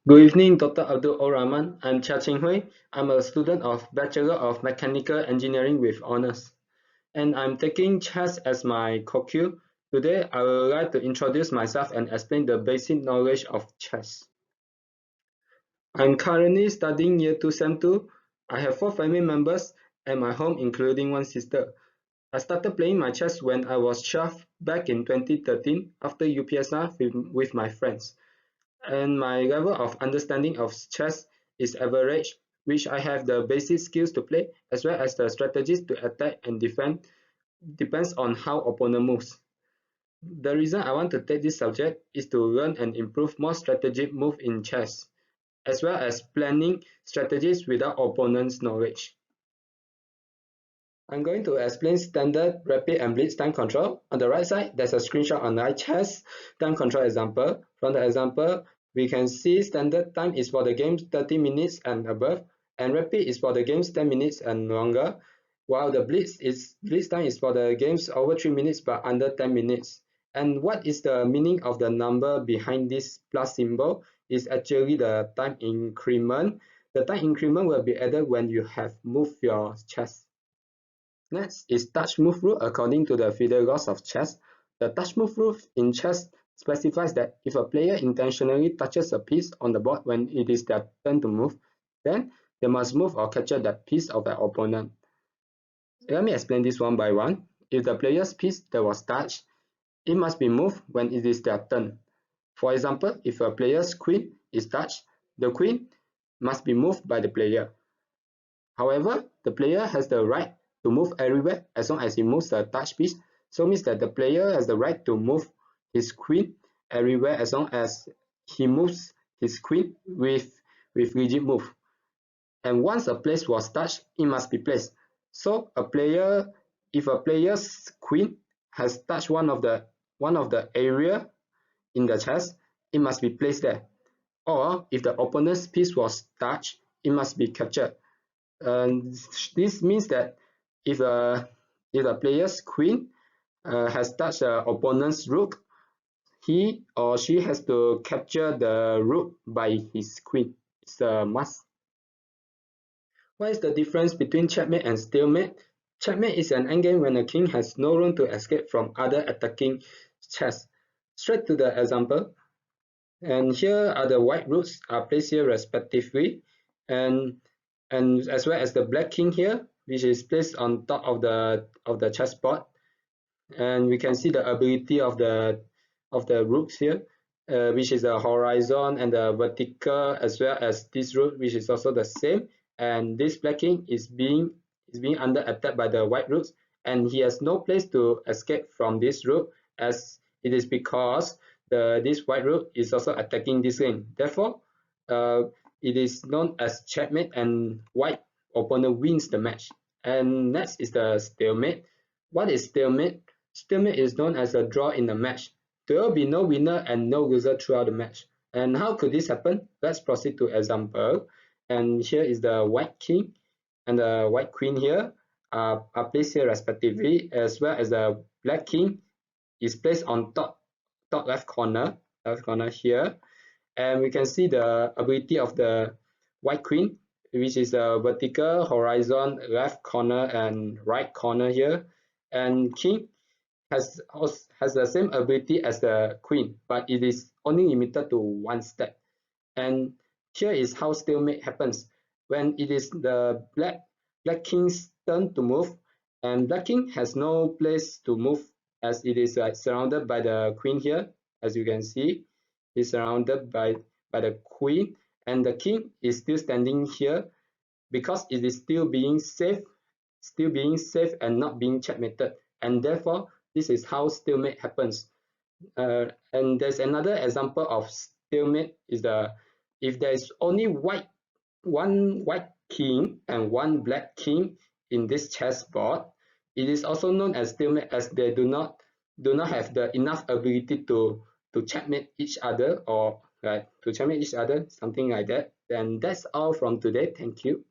Good evening, Dr. Abdul Rahman. I'm Chia Ching Hui. I'm a student of Bachelor of Mechanical Engineering with honors, and I'm taking chess as my co-cue. Today, I would like to introduce myself and explain the basic knowledge of chess. I'm currently studying Year 2 Sem 2. I have 4 family members at my home, including one sister. I started playing my chess when I was 12 back in 2013 after UPSR with my friends. And my level of understanding of chess is average, which I have the basic skills to play as well as the strategies to attack and defend depends on how opponent moves. The reason I want to take this subject is to learn and improve more strategic move in chess, as well as planning strategies without opponent's knowledge. I'm going to explain standard, rapid, and blitz time control. On the right side, there's a screenshot on my chess time control example. From the example, we can see standard time is for the games 30 minutes and above, and rapid is for the games 10 minutes and longer, while the blitz time is for the games over 3 minutes but under 10 minutes. And what is the meaning of the number behind this plus symbol is actually the time increment. The time increment will be added when you have moved your chess. Next is touch move rule according to the FIDE laws of chess. The touch move rule in chess specifies that if a player intentionally touches a piece on the board when it is their turn to move, then they must move or capture that piece of their opponent. Let me explain this one by one. If the player's piece that was touched, it must be moved when it is their turn. For example, if a player's queen is touched, the queen must be moved by the player. However, the player has the right to move everywhere as long as he moves the touch piece. So means that the player has the right to move his queen everywhere as long as he moves his queen with rigid move. And once a place was touched, it must be placed. So if a player's queen has touched one of the area in the chess, it must be placed there. Or if the opponent's piece was touched, it must be captured. This means that if a player's queen has touched the opponent's rook, he or she has to capture the rook by his queen. It's a must. What is the difference between checkmate and stalemate? Checkmate is an endgame when a king has no room to escape from other attacking chess. Straight to the example. And here are the white rooks are placed here respectively, and as well as the black king here, which is placed on top of the chessboard. And we can see the ability of the rooks here, which is the horizon and the vertical, as well as this rook, which is also the same. And this black king is being under attack by the white rooks, and he has no place to escape from this rook, as it is because this white rook is also attacking this lane. Therefore, it is known as checkmate, and white opponent wins the match. And next is the stalemate. What is stalemate? Stalemate is known as a draw in the match. There will be no winner and no loser throughout the match. And how could this happen? Let's proceed to example. And here is the white king and the white queen here are placed here respectively, as well as the black king is placed on top left corner here. And we can see the ability of the white queen, which is the vertical, horizon, left corner and right corner here. And king has the same ability as the queen, but it is only limited to one step. And here is how stalemate happens. When it is the black king's turn to move, and black king has no place to move, as it is surrounded by the queen here, as you can see, is surrounded by the queen, and the king is still standing here because it is still being safe and not being checkmated, and therefore this is how stalemate happens. And there's another example of stalemate is if there is only one white king and one black king in this chessboard, it is also known as stalemate, as they do not have the enough ability to checkmate each other, or something like that. And that's all from today. Thank you.